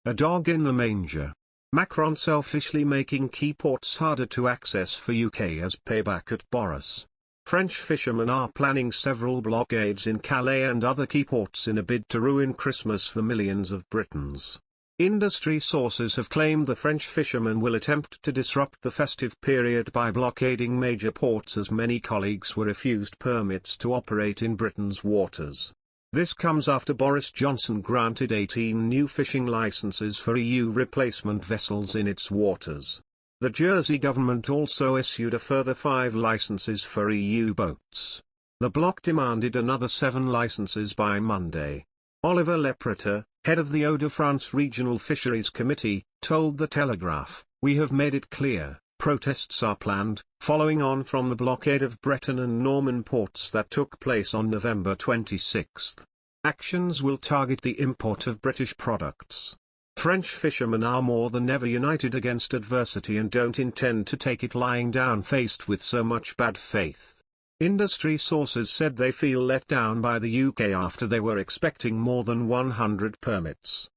A dog in the manger. Macron selfishly making key ports harder to access for UK as payback at Boris. French fishermen are planning several blockades in Calais and other key ports in a bid to ruin Christmas for millions of Britons. Industry sources have claimed the French fishermen will attempt to disrupt the festive period by blockading major ports as many colleagues were refused permits to operate in Britain's waters. This comes after Boris Johnson granted 18 new fishing licenses for EU replacement vessels in its waters. The Jersey government also issued a further 5 licenses for EU boats. The bloc demanded another 7 licenses by Monday. Oliver Lepreter, head of the Hauts-de-France Regional Fisheries Committee, told The Telegraph, "We have made it clear, protests are planned, following on from the blockade of Breton and Norman ports that took place on November 26. Actions will target the import of British products. French fishermen are more than ever united against adversity and don't intend to take it lying down faced with so much bad faith." Industry sources said they feel let down by the UK after they were expecting more than 100 permits.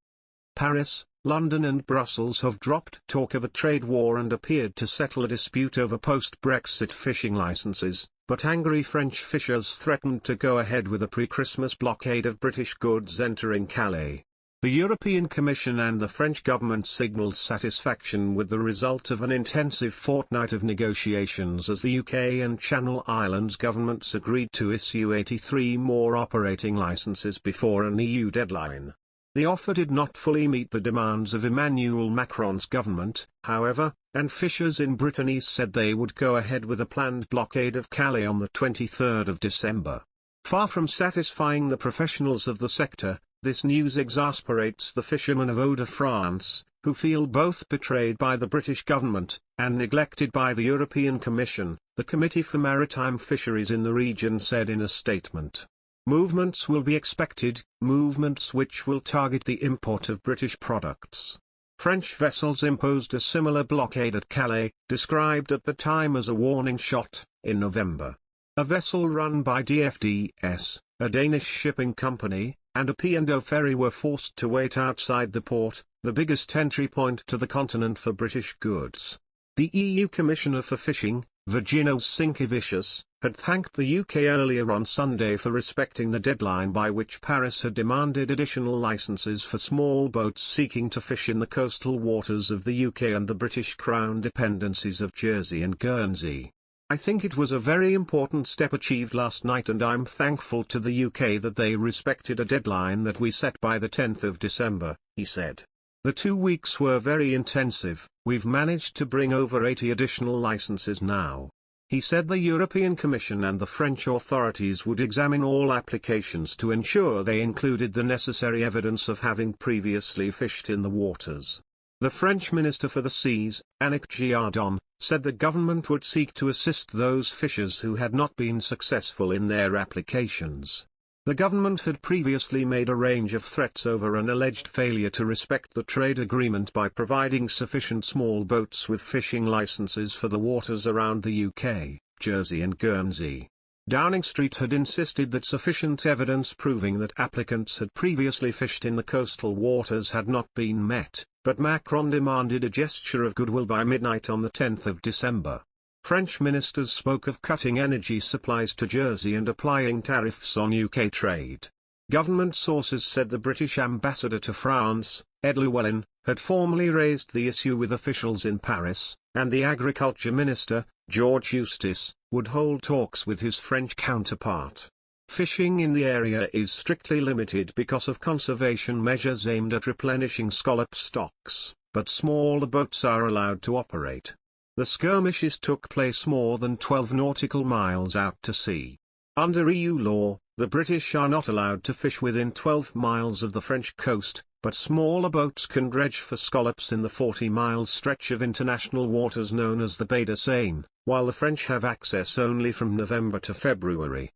Paris, London and Brussels have dropped talk of a trade war and appeared to settle a dispute over post-Brexit fishing licenses, but angry French fishers threatened to go ahead with a pre-Christmas blockade of British goods entering Calais. The European Commission and the French government signalled satisfaction with the result of an intensive fortnight of negotiations as the UK and Channel Islands governments agreed to issue 83 more operating licenses before an EU deadline. The offer did not fully meet the demands of Emmanuel Macron's government, however, and fishers in Brittany said they would go ahead with a planned blockade of Calais on the 23rd of December. Far from satisfying the professionals of the sector, this news exasperates the fishermen of Hauts-de-France, who feel both betrayed by the British government, and neglected by the European Commission, the Committee for Maritime Fisheries in the region said in a statement. Movements will be expected, movements which will target the import of British products. French vessels imposed a similar blockade at Calais, described at the time as a warning shot, in November. A vessel run by DFDS, a Danish shipping company, and a P&O ferry were forced to wait outside the port, the biggest entry point to the continent for British goods. The EU Commissioner for Fishing, Virginos Sinkevicius, had thanked the UK earlier on Sunday for respecting the deadline by which Paris had demanded additional licenses for small boats seeking to fish in the coastal waters of the UK and the British Crown dependencies of Jersey and Guernsey. "I think it was a very important step achieved last night and I'm thankful to the UK that they respected a deadline that we set by the 10th of December, he said. "The 2 weeks were very intensive, we've managed to bring over 80 additional licenses now." He said the European Commission and the French authorities would examine all applications to ensure they included the necessary evidence of having previously fished in the waters. The French Minister for the Seas, Annick Girardin, said the government would seek to assist those fishers who had not been successful in their applications. The government had previously made a range of threats over an alleged failure to respect the trade agreement by providing sufficient small boats with fishing licenses for the waters around the UK, Jersey and Guernsey. Downing Street had insisted that sufficient evidence proving that applicants had previously fished in the coastal waters had not been met, but Macron demanded a gesture of goodwill by midnight on the 10th of December. French ministers spoke of cutting energy supplies to Jersey and applying tariffs on UK trade. Government sources said the British ambassador to France, Ed Llewellyn, had formally raised the issue with officials in Paris, and the agriculture minister, George Eustace, would hold talks with his French counterpart. Fishing in the area is strictly limited because of conservation measures aimed at replenishing scallop stocks, but smaller boats are allowed to operate. The skirmishes took place more than 12 nautical miles out to sea. Under EU law, the British are not allowed to fish within 12 miles of the French coast, but smaller boats can dredge for scallops in the 40-mile stretch of international waters known as the Baie de Seine, while the French have access only from November to February.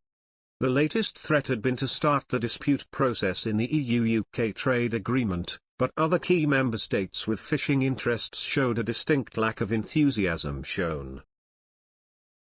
The latest threat had been to start the dispute process in the EU-UK trade agreement, but other key member states with fishing interests showed a distinct lack of enthusiasm shown.